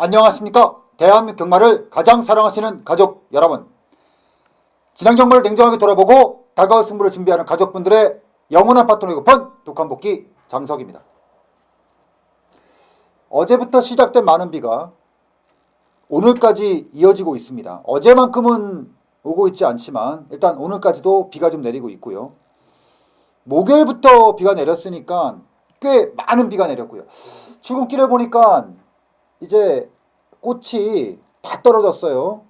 안녕하십니까. 대한민국 경마를 가장 사랑하시는 가족 여러분. 지난 경마를 냉정하게 돌아보고 다가올 승부를 준비하는 가족분들의 영원한 파트너이고 펀 독한복귀 장석입니다. 어제부터 시작된 많은 비가 오늘까지 이어지고 있습니다. 어제만큼은 오고 있지 않지만 일단 오늘까지도 비가 좀 내리고 있고요. 목요일부터 비가 내렸으니까 꽤 많은 비가 내렸고요. 출근길에 보니까 이제 꽃이 다 떨어졌어요.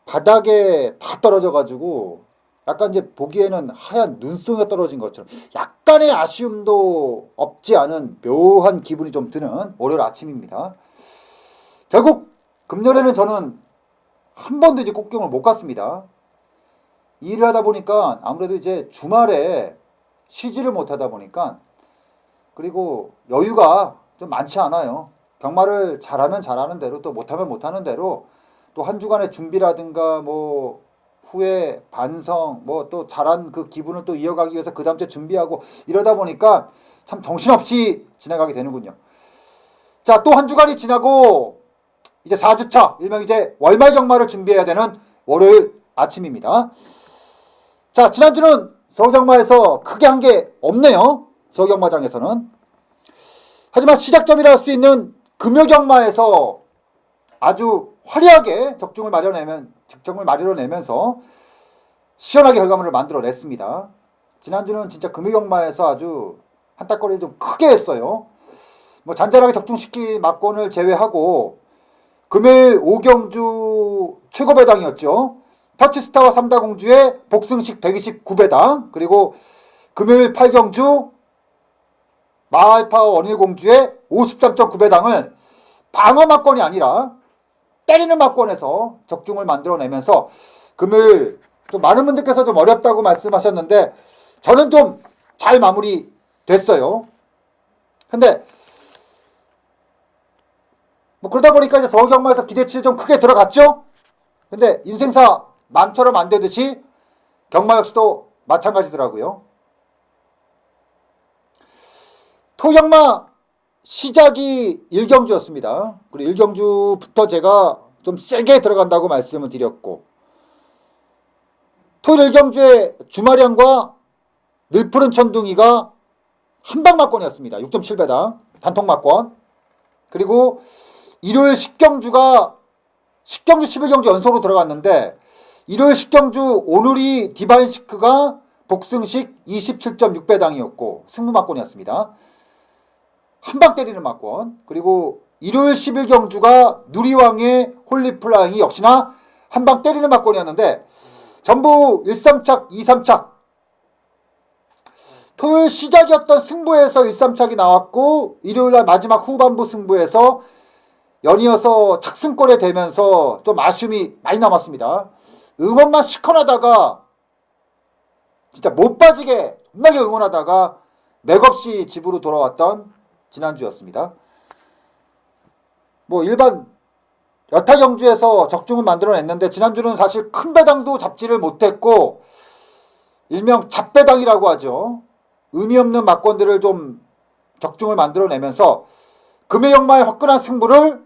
바닥에 다 떨어져가지고 약간 이제 보기에는 하얀 눈송이가 떨어진 것처럼 약간의 아쉬움도 없지 않은 묘한 기분이 좀 드는 월요일 아침입니다. 결국 금요일에는 저는 한 번도 이제 꽃경을 못 갔습니다. 일을 하다 보니까 아무래도 이제 주말에 쉬지를 못하다 보니까 그리고 여유가 좀 많지 않아요. 경마를 잘하면 잘하는 대로 또 못하면 못하는 대로 또 한 주간의 준비라든가 뭐 후에 반성 뭐 또 잘한 그 기분을 또 이어가기 위해서 그 다음 주에 준비하고 이러다 보니까 참 정신없이 지나가게 되는군요. 자, 또 한 주간이 지나고 이제 4주차 일명 이제 월말 경마를 준비해야 되는 월요일 아침입니다. 자, 지난주는 서울경마에서 크게 한 게 없네요. 서울경마장에서는. 하지만 시작점이라 할 수 있는 금요경마에서 아주 화려하게 적중을 마련해내면서 시원하게 결과물을 만들어냈습니다. 지난주는 진짜 금요경마에서 아주 한따거리를 좀 크게 했어요. 뭐 잔잔하게 적중시킨 막권을 제외하고 금요일 5경주 최고배당이었죠. 터치스타와 삼다공주의 복승식 129배당, 그리고 금요일 8경주 마을파워 원일공주의 53.9배당을 방어 막권이 아니라 때리는 막권에서 적중을 만들어내면서 금요일 좀 많은 분들께서 좀 어렵다고 말씀하셨는데 저는 좀 잘 마무리 됐어요. 근데 뭐 그러다 보니까 이제 서울경마에서 기대치를 좀 크게 들어갔죠. 근데 인생사 맘처럼 안 되듯이 경마 역시도 마찬가지더라고요. 토경마 시작이 1경주였습니다. 그리고 1경주부터 제가 좀 세게 들어간다고 말씀을 드렸고 토요일 1경주의 주마량과 늘푸른 천둥이가 한방막권이었습니다. 6.7배당 단통막권. 그리고 일요일 10경주 11경주 연속으로 들어갔는데 일요일 10경주 오늘이 디바인시크가 복승식 27.6배당이었고 승부막권이었습니다. 한방 때리는 막권. 그리고 일요일 11경주가 누리왕의 홀리플라잉이 역시나 한방 때리는 막권이었는데 전부 1-3착, 2-3착. 토요일 시작이었던 승부에서 1-3착이 나왔고 일요일날 마지막 후반부 승부에서 연이어서 착승골에 되면서 좀 아쉬움이 많이 남았습니다. 응원만 시커하다가 진짜 못 빠지게 겁나게 응원하다가 맥없이 집으로 돌아왔던 지난주였습니다. 뭐 일반 여타경주에서 적중을 만들어냈는데 지난주는 사실 큰 배당도 잡지를 못했고 일명 잡배당이라고 하죠. 의미 없는 막권들을 좀 적중을 만들어내면서 금요경마의 화끈한 승부를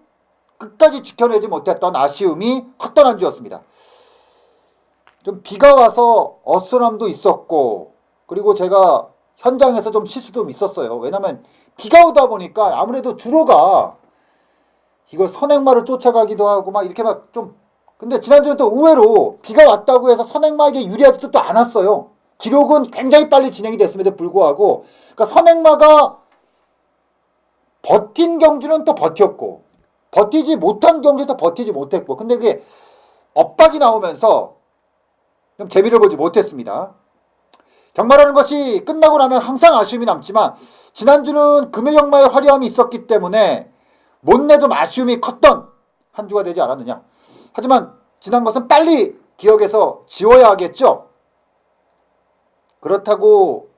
끝까지 지켜내지 못했던 아쉬움이 컸던 한 주였습니다. 좀 비가 와서 어수선함도 있었고 그리고 제가 현장에서 좀 실수도 있었어요. 왜냐면 비가 오다 보니까 아무래도 주로가 이걸 선행마를 쫓아가기도 하고 막 이렇게 막 좀 근데 지난주에 또 의외로 비가 왔다고 해서 선행마에게 유리하지도 또 않았어요. 기록은 굉장히 빨리 진행이 됐음에도 불구하고 그러니까 선행마가 버틴 경주는 또 버텼고 버티지 못한 경주도 버티지 못했고 근데 그게 엇박이 나오면서 좀 재미를 보지 못했습니다. 경마라는 것이 끝나고 나면 항상 아쉬움이 남지만 지난주는 금요경마의 화려함이 있었기 때문에 못내 좀 아쉬움이 컸던 한 주가 되지 않았느냐. 하지만 지난 것은 빨리 기억에서 지워야 하겠죠. 그렇다고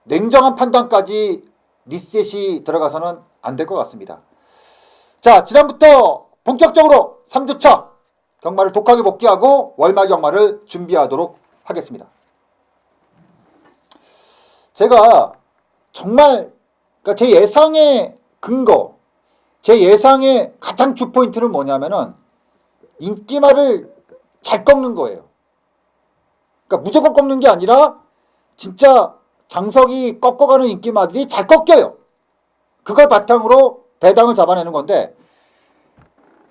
냉정한 판단까지 리셋이 들어가서는 안 될 것 같습니다. 자, 지난부터 본격적으로 3주차 경마를 독하게 복귀하고 월말 경마를 준비하도록 하겠습니다. 제가 정말 그러니까 제 예상의 근거 제 예상의 가장 주포인트는 뭐냐면은 인기말을 잘 꺾는 거예요. 그러니까 무조건 꺾는 게 아니라 진짜 장석이 꺾어가는 인기말들이 잘 꺾여요. 그걸 바탕으로 배당을 잡아내는 건데,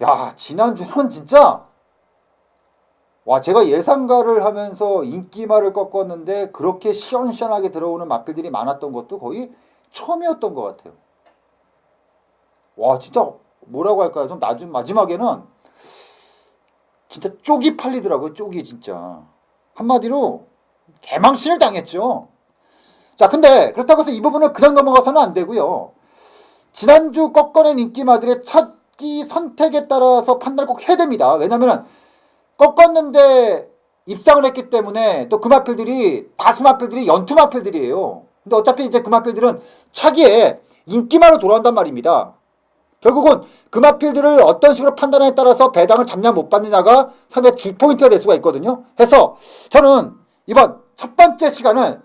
야, 지난주는 진짜, 와, 제가 예상가를 하면서 인기말을 꺾었는데 그렇게 시원시원하게 들어오는 마필들이 많았던 것도 거의 처음이었던 것 같아요. 와, 진짜 뭐라고 할까요? 좀 마지막에는 진짜 쪽이 팔리더라고요. 쪽이 진짜. 한마디로 개망신을 당했죠. 자, 근데 그렇다고 해서 이 부분을 그냥 넘어가서는 안 되고요. 지난주 꺾어낸 인기마들의 찾기 선택에 따라서 판단을 꼭 해야 됩니다. 왜냐면은 꺾었는데 입상을 했기 때문에 또 그 마필들이 다수 마필들이 연투 마필들이에요. 근데 어차피 이제 그 마필들은 차기에 인기마로 돌아온단 말입니다. 결국은 그 마필들을 어떤 식으로 판단에 따라서 배당을 잡냐 못 받느냐가 상당히 주포인트가 될 수가 있거든요. 해서 저는 이번 첫 번째 시간을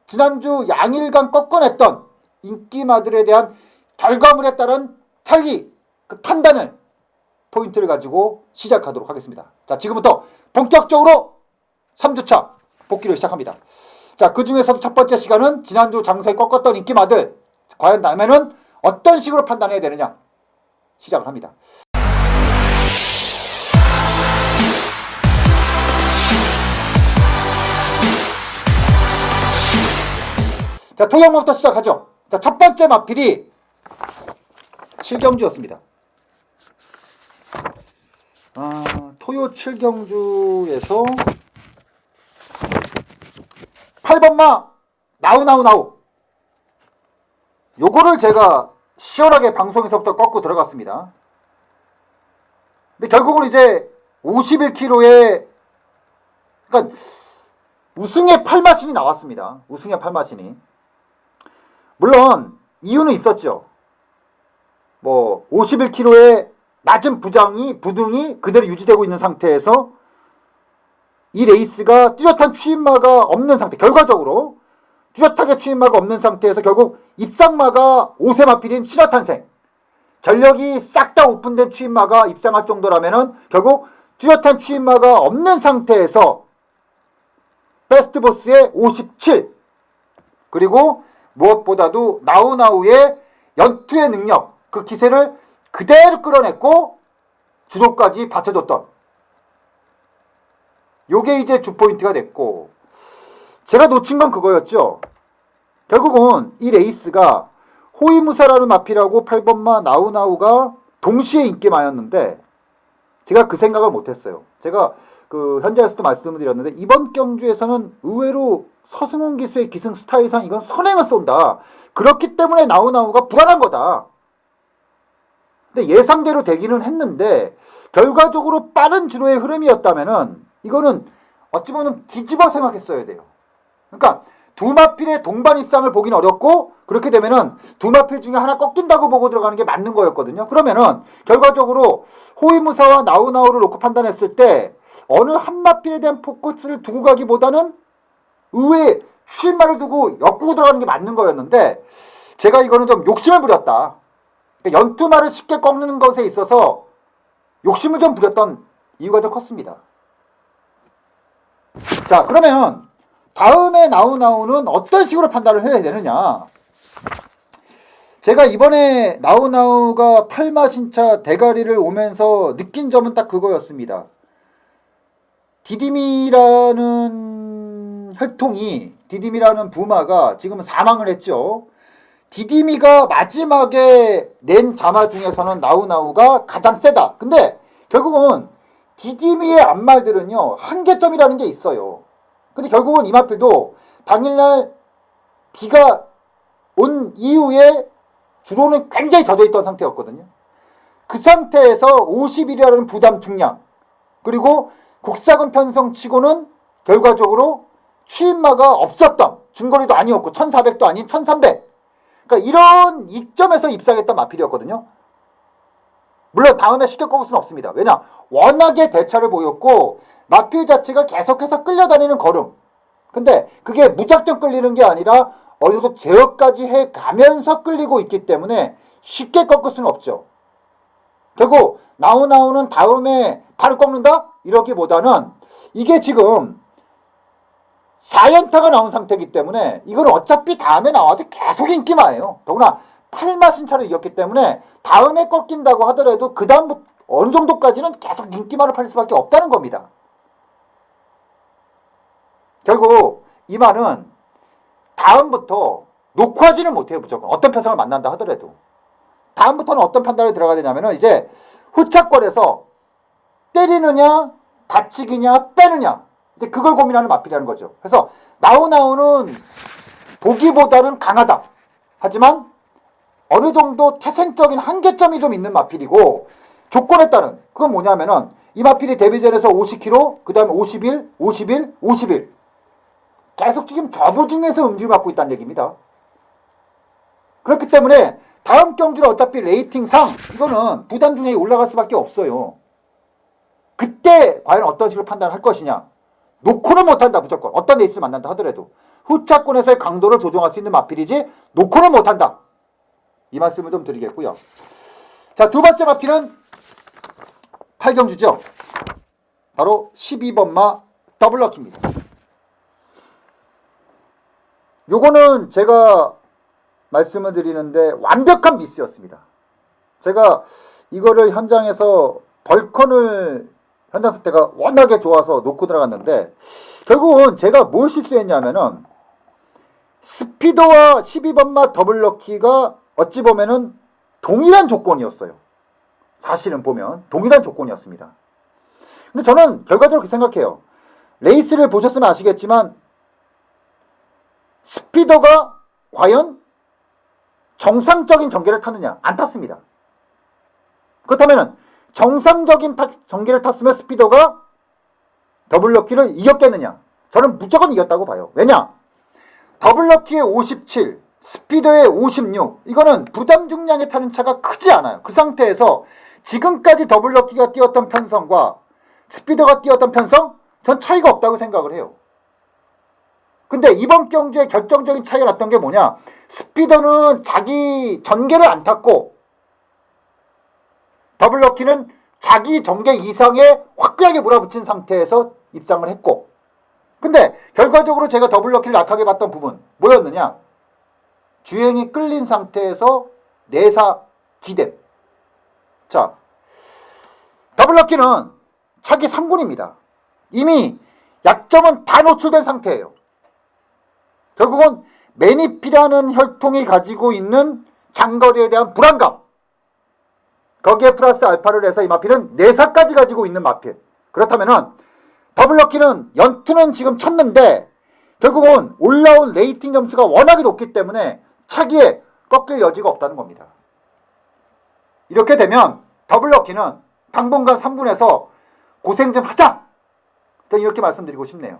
지난주 양일간 꺾어냈던 인기마들에 대한 결과물에 따른 차기 그 판단을 포인트를 가지고 시작하도록 하겠습니다. 자, 지금부터 본격적으로 3주차 복귀를 시작합니다. 자, 그 중에서도 첫 번째 시간은 지난주 장세에 꺾었던 인기마들 과연 다음에는 어떤 식으로 판단해야 되느냐 시작을 합니다. 자, 토영부터 시작하죠. 자, 첫 번째 마필이 칠경주였습니다. 토요 칠경주에서 8번마 나우 요거를 제가 시원하게 방송에서부터 꺾고 들어갔습니다. 근데 결국은 이제 51kg에 그러니까 우승의 팔마신이 나왔습니다. 우승의 팔마신이. 물론 이유는 있었죠. 뭐 51kg의 낮은 부등이 그대로 유지되고 있는 상태에서 이 레이스가 뚜렷한 추임마가 없는 상태, 결과적으로 뚜렷하게 추임마가 없는 상태에서 결국 입상마가 5세 마필인 신화탄생, 전력이 싹 다 오픈된 추임마가 입상할 정도라면은 결국 뚜렷한 추임마가 없는 상태에서 베스트보스의 57, 그리고 무엇보다도 나우의 연투의 능력, 그 기세를 그대로 끌어냈고 주도까지 받쳐줬던 요게 이제 주포인트가 됐고, 제가 놓친 건 그거였죠. 결국은 이 레이스가 호위무사라는 마필하고 8번마 나우가 동시에 인기마였는데 제가 그 생각을 못했어요. 제가 그 현장에서도 말씀을 드렸는데 이번 경주에서는 의외로 서승훈 기수의 기승 스타일상 이건 선행을 쏜다. 그렇기 때문에 나우가 불안한 거다. 근데 예상대로 되기는 했는데 결과적으로 빠른 주로의 흐름이었다면은 이거는 어찌 보면 뒤집어 생각했어야 돼요. 그러니까 두 마필의 동반 입상을 보긴 어렵고 그렇게 되면은 두 마필 중에 하나 꺾인다고 보고 들어가는 게 맞는 거였거든요. 그러면은 결과적으로 호위무사와 나우를 놓고 판단했을 때 어느 한 마필에 대한 포커스를 두고 가기보다는 의외에 쉴말을 두고 엮고 들어가는 게 맞는 거였는데 제가 이거는 좀 욕심을 부렸다. 연투말을 쉽게 꺾는 것에 있어서 욕심을 좀 부렸던 이유가 좀 컸습니다. 자, 그러면 다음에 나우는 어떤 식으로 판단을 해야 되느냐. 제가 이번에 나우가 팔마신차 대가리를 오면서 느낀 점은 딱 그거였습니다. 디디미라는 혈통이, 디디미라는 부마가 지금은 사망을 했죠. 디디미가 마지막에 낸 자마 중에서는 나우가 가장 세다. 근데 결국은 디디미의 앞말들은요 한계점이라는 게 있어요. 근데 결국은 이 마필도 당일날 비가 온 이후에 주로는 굉장히 젖어있던 상태였거든요. 그 상태에서 50일이라는 부담 중량, 그리고 국사근 편성치고는 결과적으로 추임마가 없었던, 중거리도 아니었고 1400도 아닌 1300, 그러니까 이런 이점에서 입상했던 마필이었거든요. 물론 다음에 쉽게 꺾을 수는 없습니다. 왜냐? 워낙에 대차를 보였고 마필 자체가 계속해서 끌려다니는 걸음. 근데 그게 무작정 끌리는 게 아니라 어느 정도 제어까지 해가면서 끌리고 있기 때문에 쉽게 꺾을 수는 없죠. 결국 나우나우는 다음에 팔을 꺾는다? 이러기보다는 이게 지금 4연타가 나온 상태이기 때문에 이건 어차피 다음에 나와도 계속 인기마예요. 더구나 8마 신차를 이겼기 때문에 다음에 꺾인다고 하더라도 그 다음부터 어느 정도까지는 계속 인기마를 팔릴 수밖에 없다는 겁니다. 결국 이 말은 다음부터 놓고 하지는 못해요. 무조건 어떤 편성을 만난다 하더라도 다음부터는 어떤 판단을 들어가야 되냐면은 이제 후차권에서 때리느냐 다치기냐 빼느냐 이제 그걸 고민하는 마필이라는 거죠. 그래서 나우나우는 보기보다는 강하다. 하지만 어느 정도 태생적인 한계점이 좀 있는 마필이고 조건에 따른 그건 뭐냐면은 이 마필이 데뷔전에서 50kg 그 다음에 51, 51, 51 계속 지금 저보증에서 움직임 갖고 있다는 얘기입니다. 그렇기 때문에 다음 경기는 어차피 레이팅상 이거는 부담 중에 올라갈 수밖에 없어요. 그때 과연 어떤 식으로 판단할 것이냐. 놓고는 못한다 무조건. 어떤 레이스를 만난다 하더라도. 후차권에서의 강도를 조정할 수 있는 마필이지 놓고는 못한다. 이 말씀을 좀 드리겠고요. 자, 두 번째 마필은 8경주죠. 바로 12번마 더블럭키입니다. 요거는 제가 말씀을 드리는데 완벽한 미스였습니다. 제가 이거를 현장에서 벌컨을 현장 상태가 워낙에 좋아서 놓고 들어갔는데 결국은 제가 뭘 실수했냐면은 스피더와 12번마 더블럭키가 어찌 보면은 동일한 조건이었어요. 사실은 보면 동일한 조건이었습니다. 근데 저는 결과적으로 그렇게 생각해요. 레이스를 보셨으면 아시겠지만 스피더가 과연 정상적인 전개를 탔느냐? 안 탔습니다. 그렇다면 정상적인 전개를 탔으면 스피더가 더블럭키를 이겼겠느냐? 저는 무조건 이겼다고 봐요. 왜냐? 더블럭키의 57, 스피더의 56 이거는 부담 중량에 타는 차가 크지 않아요. 그 상태에서 지금까지 더블럭키가 뛰었던 편성과 스피더가 뛰었던 편성 전 차이가 없다고 생각을 해요. 근데 이번 경주에 결정적인 차이가 났던 게 뭐냐? 스피더는 자기 전개를 안 탔고 더블럭키는 자기 전개 이상에 화끈하게 몰아붙인 상태에서 입상을 했고 근데 결과적으로 제가 더블럭키를 약하게 봤던 부분 뭐였느냐? 주행이 끌린 상태에서 내사 기댐. 자, 더블럭키는 차기 3군입니다. 이미 약점은 다 노출된 상태예요. 결국은 매니피라는 혈통이 가지고 있는 장거리에 대한 불안감 거기에 플러스 알파를 해서 이 마필은 내사까지 가지고 있는 마필. 그렇다면은 더블럭키는 연투는 지금 쳤는데 결국은 올라온 레이팅 점수가 워낙에 높기 때문에 차기에 꺾일 여지가 없다는 겁니다. 이렇게 되면 더블럭키는 당분간 3군에서 고생 좀 하자. 이렇게 말씀드리고 싶네요.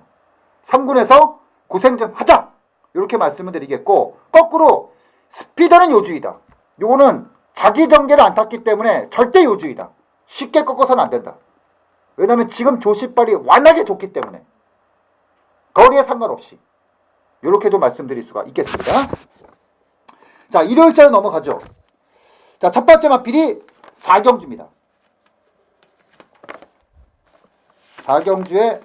3군에서 고생 좀 하자. 이렇게 말씀을 드리겠고 거꾸로 스피더는 요주이다. 요거는 자기 전개를 안 탔기 때문에 절대 요주이다. 쉽게 꺾어서는 안 된다. 왜냐하면 지금 조시발이 워낙에 좋기 때문에 거리에 상관없이 이렇게 좀 말씀드릴 수가 있겠습니다. 자, 일요일자로 넘어가죠. 자, 첫 번째 마필이 4경주입니다. 4경주에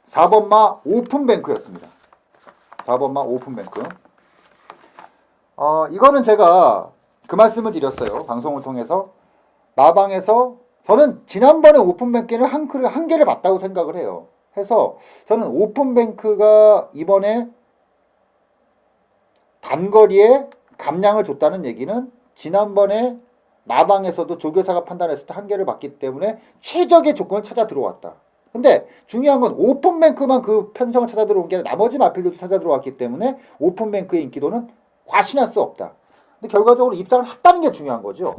4번마 오픈뱅크였습니다. 4번마 오픈뱅크. 이거는 제가 그 말씀을 드렸어요. 방송을 통해서. 마방에서 저는 지난번에 오픈뱅크는 한 개를 봤다고 생각을 해요. 해서 저는 오픈뱅크가 이번에 단거리에 감량을 줬다는 얘기는 지난번에 마방에서도 조교사가 판단했을 때 한 개를 봤기 때문에 최적의 조건을 찾아 들어왔다. 근데 중요한 건 오픈뱅크만 그 편성을 찾아 들어온 게 아니라 나머지 마필들도 찾아 들어왔기 때문에 오픈뱅크의 인기도는 과신할 수 없다. 근데 결과적으로 입상을 했다는 게 중요한 거죠.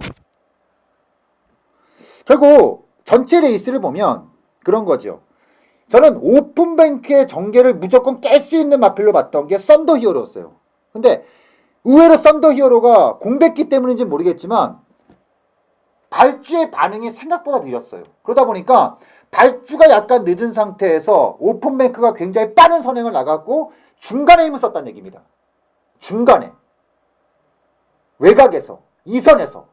결국 전체 레이스를 보면 그런 거죠. 저는 오픈뱅크의 전개를 무조건 깰 수 있는 마필로 봤던 게 썬더 히어로였어요. 근데 의외로 썬더 히어로가 공백기 때문인지 모르겠지만 발주의 반응이 생각보다 늦었어요. 그러다 보니까 발주가 약간 늦은 상태에서 오픈뱅크가 굉장히 빠른 선행을 나갔고 중간에 힘을 썼다는 얘기입니다. 중간에. 외곽에서 2선에서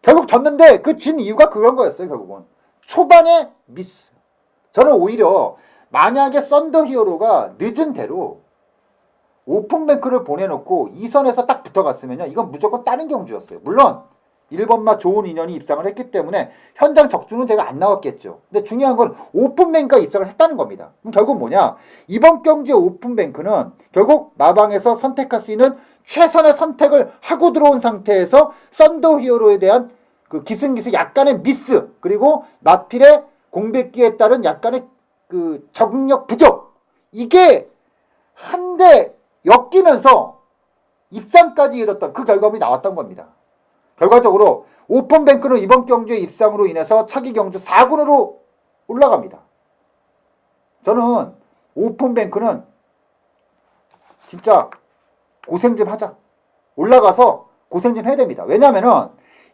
결국 졌는데 그 진 이유가 그런 거였어요. 결국은 초반에 미스. 저는 오히려 만약에 썬더 히어로가 늦은 대로 오픈뱅크를 보내놓고 2선에서 딱 붙어갔으면요, 이건 무조건 다른 경주였어요. 물론 1번마 좋은 인연이 입상을 했기 때문에 현장 적중은 제가 안 나왔겠죠. 근데 중요한 건 오픈뱅크가 입상을 했다는 겁니다. 그럼 결국 뭐냐, 이번 경주의 오픈뱅크는 결국 마방에서 선택할 수 있는 최선의 선택을 하고 들어온 상태에서 썬더 히어로에 대한 그 기승기승 약간의 미스, 그리고 마필의 공백기에 따른 약간의 그 적응력 부족, 이게 한데 엮이면서 입상까지 이뤘던 그 결과물이 나왔던 겁니다. 결과적으로 오픈뱅크는 이번 경주의 입상으로 인해서 차기 경주 4군으로 올라갑니다. 저는 오픈뱅크는 진짜 고생 좀 하자. 올라가서 고생 좀 해야 됩니다. 왜냐면은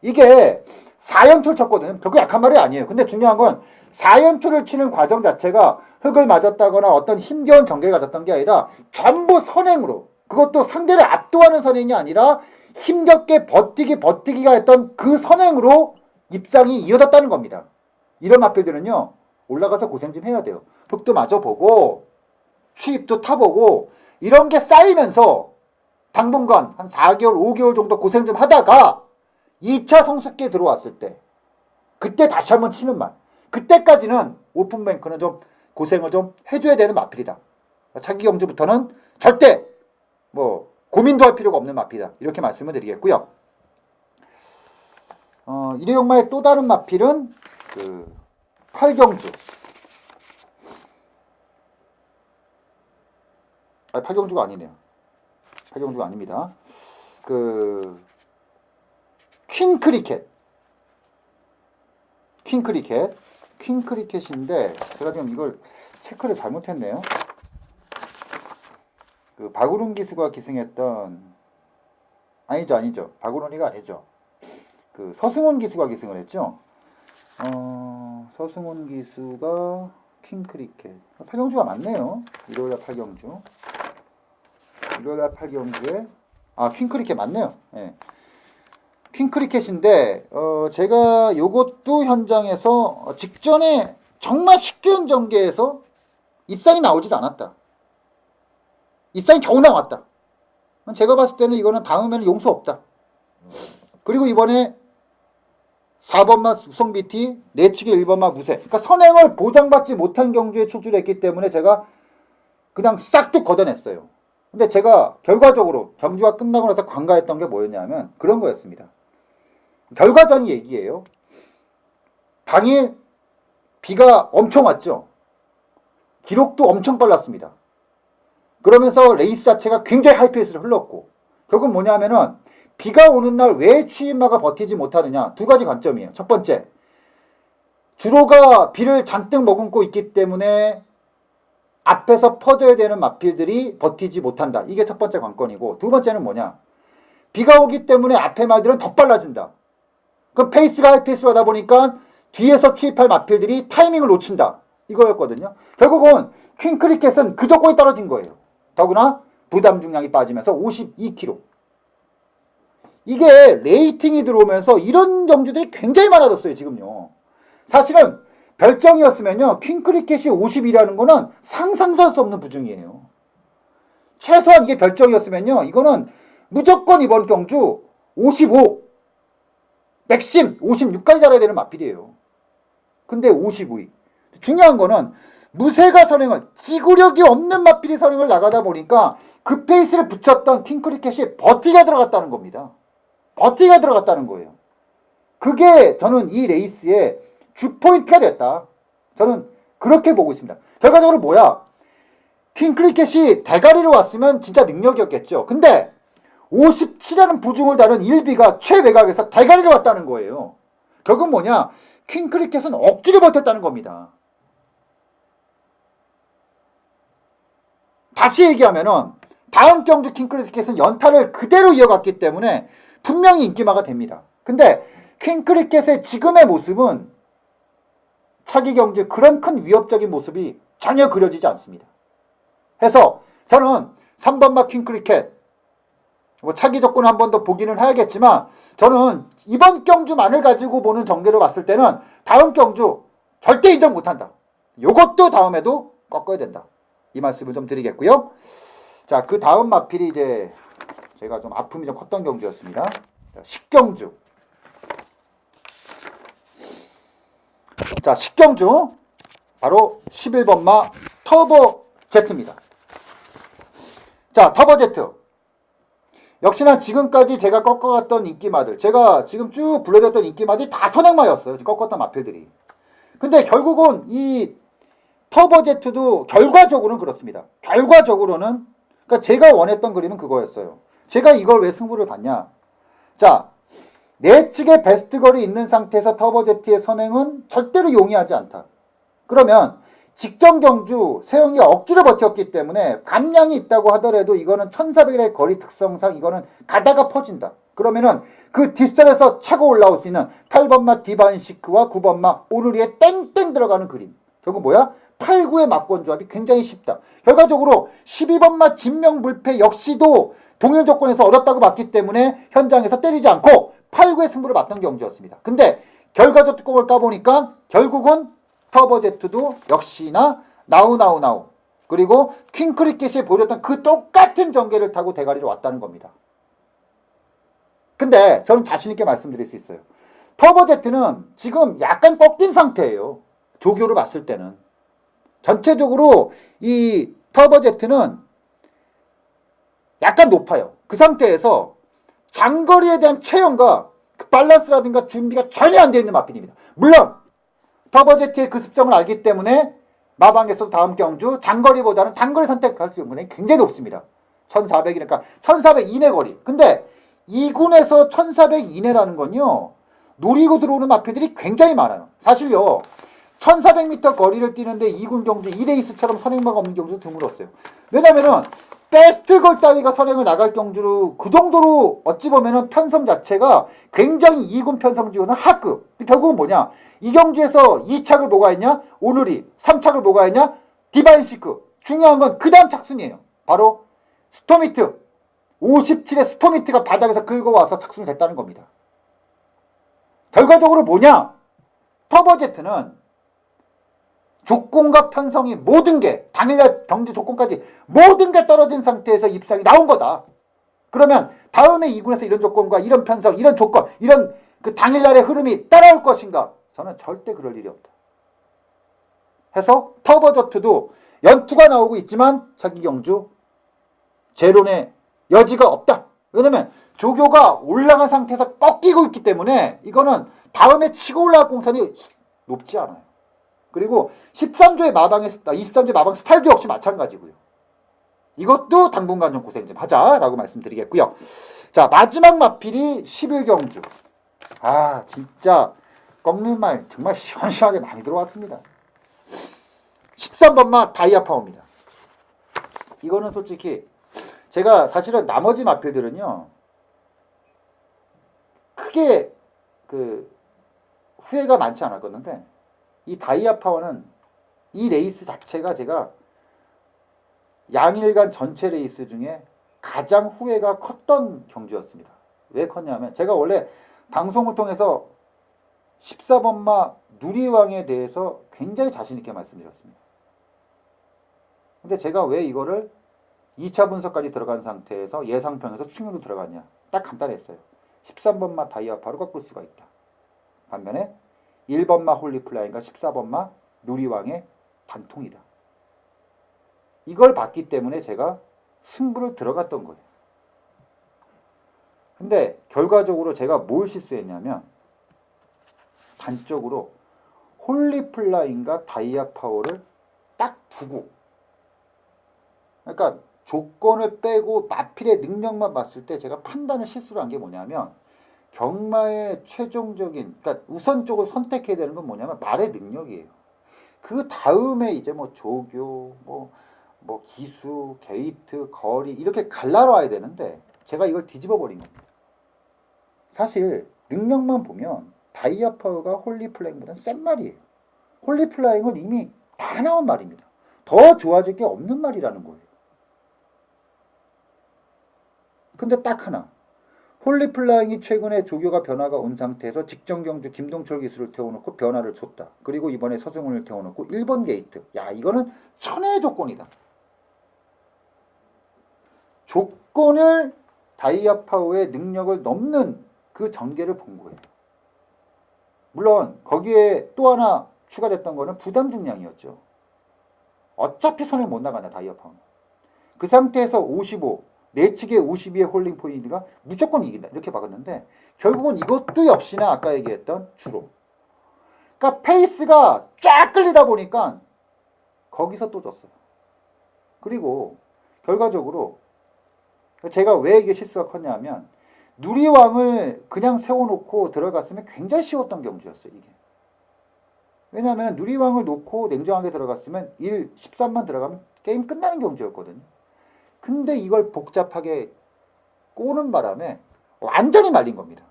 이게 4연투를 쳤거든요. 결코 약한 말이 아니에요. 근데 중요한 건 4연투를 치는 과정 자체가 흙을 맞았다거나 어떤 힘겨운 전개를 가졌던 게 아니라 전부 선행으로, 그것도 상대를 압도하는 선행이 아니라 힘겹게 버티기가 했던 그 선행으로 입상이 이어졌다는 겁니다. 이런 마필들은요, 올라가서 고생 좀 해야 돼요. 흙도 맞아보고 추입도 타보고 이런 게 쌓이면서 당분간 한 4개월 5개월 정도 고생 좀 하다가 2차 성숙기에 들어왔을 때 그때 다시 한번 치는 말, 그때까지는 오픈뱅크는 좀 고생을 좀 해줘야 되는 마필이다. 차기 경주부터는 절대 뭐 고민도 할 필요가 없는 마필이다, 이렇게 말씀을 드리겠고요. 일회용마의 또 다른 마필은 그 8경주. 8경주가 아니네요. 8경주가 아닙니다. 그 퀸크리켓인데 제가 지금 이걸 체크를 잘못했네요. 그 박우룬 기수가 기승했던, 아니죠. 박우룬이가 아니죠. 그 서승훈 기수가 기승을 했죠. 서승훈 기수가 퀸크리켓. 8경주가 맞네요. 일요일날 8경주. 일요일날 8경주에 퀸크리켓 맞네요. 네. 퀸크리켓인데 제가 요것도 현장에서 직전에 정말 쉽게 전개에서 입상이 나오질 않았다. 입상이 겨우 나왔다. 제가 봤을 때는 이거는 다음에는 용서 없다. 그리고 이번에 4번마 숙성BT, 내측의 1번마 무쇠. 그러니까 선행을 보장받지 못한 경주에 출주했기 때문에 제가 그냥 싹둑 걷어냈어요. 근데 제가 결과적으로 경주가 끝나고 나서 관가했던 게 뭐였냐면 그런 거였습니다. 결과전 얘기예요. 당일 비가 엄청 왔죠. 기록도 엄청 빨랐습니다. 그러면서 레이스 자체가 굉장히 하이페이스로 흘렀고, 결국 뭐냐면은 비가 오는 날 왜 추임마가 버티지 못하느냐, 두 가지 관점이에요. 첫 번째, 주로가 비를 잔뜩 머금고 있기 때문에 앞에서 퍼져야 되는 마필들이 버티지 못한다. 이게 첫 번째 관건이고, 두 번째는 뭐냐, 비가 오기 때문에 앞에 말들은 더 빨라진다. 그럼 페이스가 하이페이스로 하다 보니까 뒤에서 추입할 마필들이 타이밍을 놓친다, 이거였거든요. 결국은 퀸크리켓은 그 조건이 떨어진 거예요. 더구나 부담 중량이 빠지면서 52kg. 이게 레이팅이 들어오면서 이런 경주들이 굉장히 많아졌어요. 지금요. 사실은 별정이었으면요, 퀸크리켓이 50이라는 거는 상상도 할 수 없는 부중이에요. 최소한 이게 별정이었으면요, 이거는 무조건 이번 경주 55, 맥심 56까지 달아야 되는 마필이에요. 근데 55위. 중요한 거는 무쇠가 선행을, 지구력이 없는 마필이 선행을 나가다 보니까 그 페이스를 붙였던 킹크리켓이 버티가 들어갔다는 겁니다. 버티가 들어갔다는 거예요. 그게 저는 이 레이스의 주포인트가 됐다. 저는 그렇게 보고 있습니다. 결과적으로 뭐야? 킹크리켓이 대가리로 왔으면 진짜 능력이었겠죠. 근데 57이라는 부중을 다룬 일비가 최외곽에서 대가리로 왔다는 거예요. 결국 뭐냐? 킹크리켓은 억지로 버텼다는 겁니다. 다시 얘기하면은 다음 경주 킹크리켓은 연타를 그대로 이어갔기 때문에 분명히 인기마가 됩니다. 근데 킹크리켓의 지금의 모습은 차기 경주 그런 큰 위협적인 모습이 전혀 그려지지 않습니다. 해서 저는 3번마 킹크리켓 뭐 차기 조건 한 번 더 보기는 해야겠지만 저는 이번 경주만을 가지고 보는 전개로 봤을 때는 다음 경주 절대 인정 못한다. 요것도 다음에도 꺾어야 된다. 이 말씀을 좀 드리겠고요. 자, 그 다음 마필이 이제 제가 좀 아픔이 좀 컸던 경주였습니다. 식경주. 자, 식경주 바로 11번마 터보 Z입니다. 자, 터보 Z. 역시나 지금까지 제가 꺾어갔던 인기마들, 제가 지금 쭉 불러드렸던 인기마들이 다 선행마였어요. 지금 꺾었던 마필들이. 근데 결국은 이 터보 Z도 결과적으로는 그렇습니다. 결과적으로는 그러니까 제가 원했던 그림은 그거였어요. 제가 이걸 왜 승부를 봤냐? 자, 내 측에 베스트 걸이 있는 상태에서 터보 Z의 선행은 절대로 용이하지 않다. 그러면 직전 경주 세영이 억지로 버텼기 때문에 감량이 있다고 하더라도 이거는 1400의 거리 특성상 이거는 가다가 퍼진다. 그러면은 그 뒷선에서 차고 올라올 수 있는 8번마 디바인시크와 9번마 오누리에 땡땡 들어가는 그림. 결국 뭐야? 8, 9의 막권 조합이 굉장히 쉽다. 결과적으로 12번마 진명불패 역시도 동일 조건에서 어렵다고 봤기 때문에 현장에서 때리지 않고 8, 9의 승부를 봤던 경주였습니다. 근데 결과적 뚜껑을 까보니까 결국은 터보 Z도 역시나 나우 그리고 퀸크리켓이 보여줬던 그 똑같은 전개를 타고 대가리로 왔다는 겁니다. 근데 저는 자신있게 말씀드릴 수 있어요. 터보 Z는 지금 약간 꺾인 상태예요. 조교로 봤을 때는. 전체적으로 이 터보 Z는 약간 높아요. 그 상태에서 장거리에 대한 체형과 그 밸런스라든가 준비가 전혀 안 되어 있는 마필입니다. 물론 터보 Z의 그 습성을 알기 때문에 마방에서도 다음 경주 장거리보다는 단거리 선택할 수 있는 분이 굉장히 높습니다. 1400이니까 1400 이내 거리. 근데 2군에서 1400 이내라는 건요, 노리고 들어오는 마필들이 굉장히 많아요. 사실요, 1400m 거리를 뛰는데 2군 경주 2레이스처럼 선행마가 없는 경주도 드물었어요. 왜냐면은 베스트 걸 따위가 선행을 나갈 경주로 그 정도로 어찌 보면은 편성 자체가 굉장히 2군 편성 지호는 하급. 결국은 뭐냐? 이 경주에서 2착을 뭐가 했냐? 오누리. 3착을 뭐가 했냐? 디바인시크. 중요한 건 그 다음 착순이에요. 바로 스토미트. 57의 스토미트가 바닥에서 긁어와서 착순이 됐다는 겁니다. 결과적으로 뭐냐? 터보 Z는 조건과 편성이 모든 게 당일날 경주 조건까지 모든 게 떨어진 상태에서 입상이 나온 거다. 그러면 다음에 2군에서 이런 조건과 이런 편성, 이런 조건, 이런 그 당일날의 흐름이 따라올 것인가? 저는 절대 그럴 일이 없다. 해서 터보 Z도 연투가 나오고 있지만 자기 경주 재론의 여지가 없다. 왜냐면 조교가 올라간 상태에서 꺾이고 있기 때문에 이거는 다음에 치고 올라갈 공산이 높지 않아요. 그리고 13조의 마방의 23조의 마방 스타일도 역시 마찬가지고요. 이것도 당분간 좀 고생 좀 하자라고 말씀드리겠고요. 자, 마지막 마필이 11경주. 아, 진짜 꺾는 말 정말 시원시원하게 많이 들어왔습니다. 13번마 다이아파워입니다. 이거는 솔직히 제가 사실은 나머지 마필들은요, 크게 그 후회가 많지 않았었는데 이 다이아파워는 이 레이스 자체가 제가 양일간 전체 레이스 중에 가장 후회가 컸던 경주였습니다. 왜 컸냐면 제가 원래 방송을 통해서 14번마 누리왕에 대해서 굉장히 자신있게 말씀드렸습니다. 근데 제가 왜 이거를 2차 분석까지 들어간 상태에서 예상편에서 충격으로 들어갔냐? 딱 간단했어요. 13번마 다이아파로 꺾을 수가 있다. 반면에 1번마 홀리플라인과 14번마 누리왕의 단통이다. 이걸 봤기 때문에 제가 승부를 들어갔던 거예요. 근데 결과적으로 제가 뭘 실수했냐면 단적으로 홀리플라인과 다이아파워를 딱 두고, 그러니까 조건을 빼고 마필의 능력만 봤을 때 제가 판단을 실수를 한 게 뭐냐면 경마의 최종적인, 그러니까 우선적으로 선택해야 되는 건 뭐냐면 말의 능력이에요. 그 다음에 이제 뭐 조교, 뭐 기수, 게이트, 거리 이렇게 갈라놔야 되는데 제가 이걸 뒤집어 버린 겁니다. 사실 능력만 보면 다이아파워가 홀리플라잉보다는 센 말이에요. 홀리플라잉은 이미 다 나온 말입니다. 더 좋아질 게 없는 말이라는 거예요. 근데 딱 하나. 홀리플라잉이 최근에 조교가 변화가 온 상태에서 직전 경주 김동철 기수를 태워놓고 변화를 줬다. 그리고 이번에 서승훈을 태워놓고 1번 게이트. 야, 이거는 천혜의 조건이다. 조건을 다이아파워의 능력을 넘는 그 전개를 본 거예요. 물론 거기에 또 하나 추가됐던 거는 부담 중량이었죠. 어차피 선을 못 나간다, 다이아파워는. 그 상태에서 55, 내측의 52의 홀링 포인트가 무조건 이긴다, 이렇게 박았는데 결국은 이것도 역시나 아까 얘기했던 주로. 그러니까 페이스가 쫙 끌리다 보니까 거기서 또 졌어요. 그리고 결과적으로 제가 왜 이게 실수가 컸냐면 누리왕을 그냥 세워놓고 들어갔으면 굉장히 쉬웠던 경주였어요, 이게. 왜냐하면 누리왕을 놓고 냉정하게 들어갔으면 1, 13만 들어가면 게임 끝나는 경주였거든요. 근데 이걸 복잡하게 꼬는 바람에 완전히 말린 겁니다.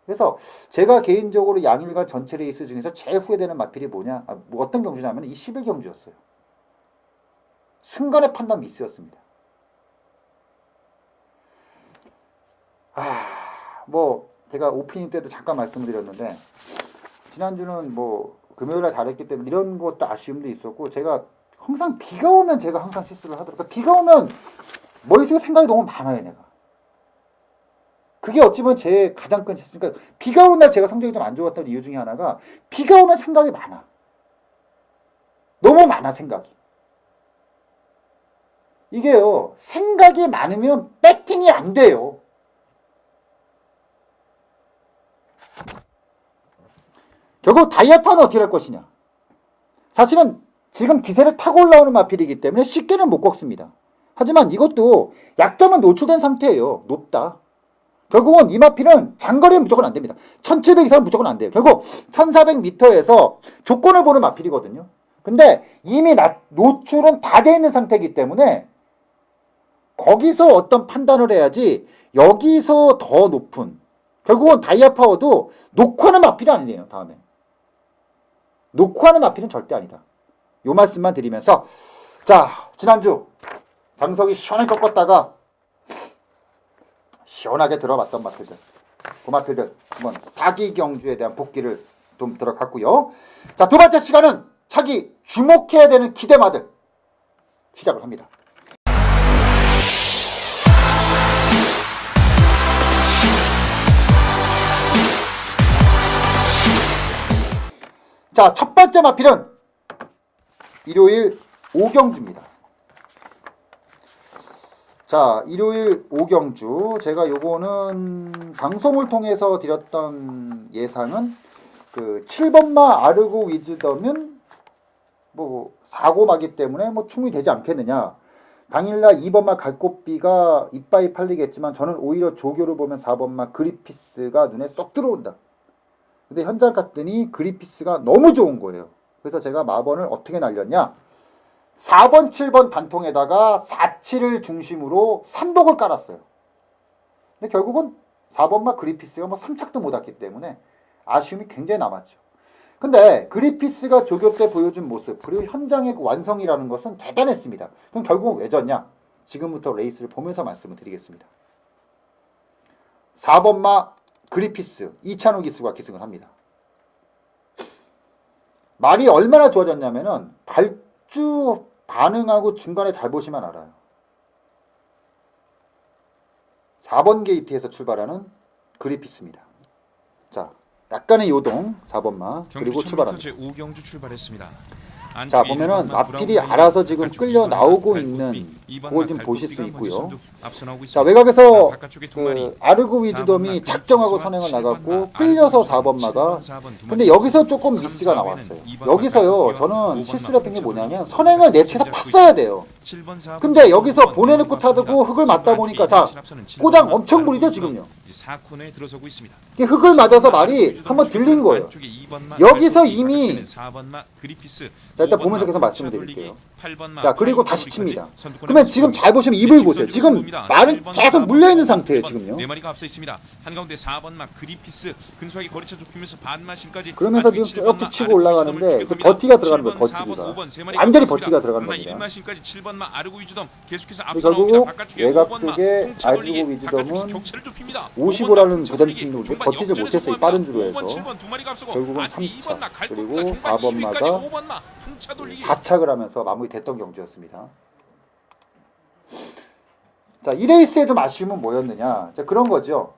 그래서 제가 개인적으로 양일간 전체 레이스 중에서 제일 후회되는 마필이 뭐냐, 뭐 어떤 경주냐면 이 11경주였어요. 순간의 판단 미스였습니다. 뭐 제가 오프닝 때도 잠깐 말씀을 드렸는데 지난주는 뭐 금요일날 잘했기 때문에 이런 것도 아쉬움도 있었고, 제가 항상 비가 오면 제가 항상 실수를 하더라고요. 그러니까 비가 오면 머릿속에 생각이 너무 많아요, 내가. 그게 어찌보면 제 가장 큰 실수. 그러니까 비가 오는 날 제가 성적이 좀 안 좋았던 이유 중에 하나가 비가 오면 생각이 많아. 너무 많아, 생각이. 이게요, 생각이 많으면 배팅이 안 돼요. 결국 다이아파는 어떻게 할 것이냐. 사실은 지금 기세를 타고 올라오는 마필이기 때문에 쉽게는 못 꺾습니다. 하지만 이것도 약점은 노출된 상태예요. 높다. 결국은 이 마필은 장거리는 무조건 안 됩니다. 1700 이상은 무조건 안 돼요. 결국 1400m에서 조건을 보는 마필이거든요. 근데 이미 노출은 다 돼 있는 상태이기 때문에 거기서 어떤 판단을 해야지, 여기서 더 높은, 결국은 다이아파워도 놓고 하는 마필이 아니에요. 다음에 놓고 하는 마필은 절대 아니다. 요 말씀만 드리면서, 자, 지난주 장석이 시원하게 꺾었다가 시원하게 들어봤던 마필들, 그 마필들 한번 자기 경주에 대한 복귀를 좀 들어갔고요. 자, 두 번째 시간은 차기 주목해야 되는 기대마들 시작을 합니다. 자, 첫 번째 마필은 일요일 5경주입니다. 자, 일요일 5경주, 제가 요거는 방송을 통해서 드렸던 예상은 그 7번마 아르고 위즈더면 뭐 사고마기 때문에 뭐 충분히 되지 않겠느냐. 당일날 2번마 갈꽃비가 이빠이 팔리겠지만 저는 오히려 조교를 보면 4번마 그리피스가 눈에 쏙 들어온다. 근데 현장 갔더니 그리피스가 너무 좋은 거예요. 그래서 제가 마번을 어떻게 날렸냐. 4번, 7번 단통에다가 4, 7을 중심으로 3복을 깔았어요. 근데 결국은 4번마 그리피스가 뭐 3착도 못 왔기 때문에 아쉬움이 굉장히 남았죠. 근데 그리피스가 조교 때 보여준 모습, 그리고 현장의 그 완성이라는 것은 대단했습니다. 그럼 결국은 왜 졌냐? 지금부터 레이스를 보면서 말씀을 드리겠습니다. 4번마 그리피스, 이찬호 기수가 기승을 합니다. 말이 얼마나 좋아졌냐면은 발주 반응하고 중간에 잘 보시면 알아요. 4번 게이트에서 출발하는 그리피스입니다. 자, 약간의 요동 4번마 그리고 출발합니다. 제5경주 출발했습니다. 자, 보면은 마필이 알아서 지금 끌려 나오고 있는 그걸 좀 보실 수 있고요. 자, 외곽에서 그 아르고 위즈덤이 작정하고 선행을 나갔고 끌려서 4번마가, 근데 여기서 조금 미스가 나왔어요. 여기서요, 저는 실수를 했던 게 뭐냐면 선행을 내체에서 팠어야 돼요. 근데 여기서 보내놓고 타고 흙을 맞다 보니까, 자, 꼬장 엄청 부리죠 지금요. 이게 흙을 맞아서 말이 한번 들린 거예요. 여기서 이미, 자, 일단 보면서 계속 말씀을 드릴게요. 자, 그리고 다시 칩니다. 그러면 지금 잘 보시면 입을 보세요. 지금 말은 계속 물려있는 상태예요 지금요. 네 마리가 앞서 있습니다. 한가운데 4번마 그리피스 근소하게 거리차 좁히면서 반마신까지, 그러면서 지금 쭉쭉 치고 올라가는데 그 버티가 들어가는 거예요. 버티기가 완전히 버티가 들어가는 겁니다. 4번마 아르고 위즈덤 계속해서 근데 앞서 나옵니다. 결국 바깥쪽에 외곽 5번마 쪽에 풍차 아르고 돌리기 위즈덤은 바깥쪽에서 격차를 좁힙니다. 55라는 부담 돌리기. 팀도 중반 버티지 역전에서 못했어요. 이 빠른 주로에서. 5번, 7번 두 마리가 앞서고 결국은 안쪽에 3차 2번마 갈 그리고 겁니다. 중반 2위까지 4번마가 5번마 풍차 돌리기. 4착을 하면서 마무리됐던 경주였습니다. 자, 이 레이스의 좀 아쉬움은 뭐였느냐? 자, 그런 거죠.